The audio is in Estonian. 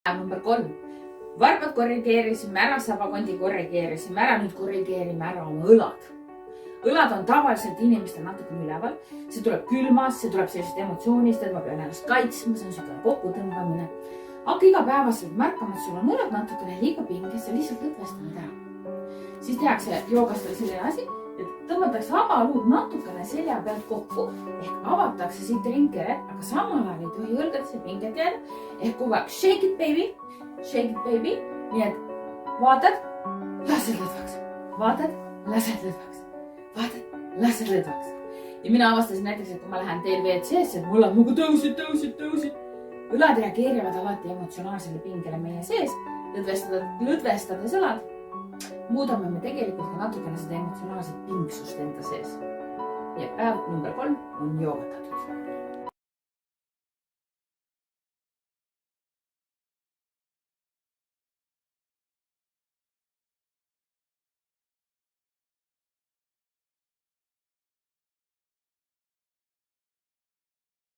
Number 3. Varbad korrigeerisime ära, sabakondi korrigeerisime ära, nüüd korrigeerime ära oma õlad. Õlad on tavaliselt inimestel natukene üleval. See tuleb külmas, see tuleb sellisest emotsioonist, et ma pean ennast kaitsma, see on selline kokkutõmbamine. Hakka igapäevaselt märkama, et sul on õlad natukene liiga pinges, sa lihtsalt lõdvestanud ära. Siis tehakse joogastel selline asi, et tõmmatakse habaluud natukene selja pealt kokku ehk avatakse siit ringkere, aga samal ajal ei tohi õlgadesse pinget jääda ehk kogu aeg shake it baby, nii et vaatad, lased lõdvaks, vaatad, lased lõdvaks, vaatad, lased lõdvaks. Ja mina avastasin näiteks, et kui ma lähen teel WC-sse, et mul on nagu tõusid. Õlad reageerivad alati emotsionaalsele pingele meie sees, lõdvestades õlad. Muudame me tegelikult ka natukene seda emotsionaalset pingsust enda sees. Ja päev number 3 on joogatatud.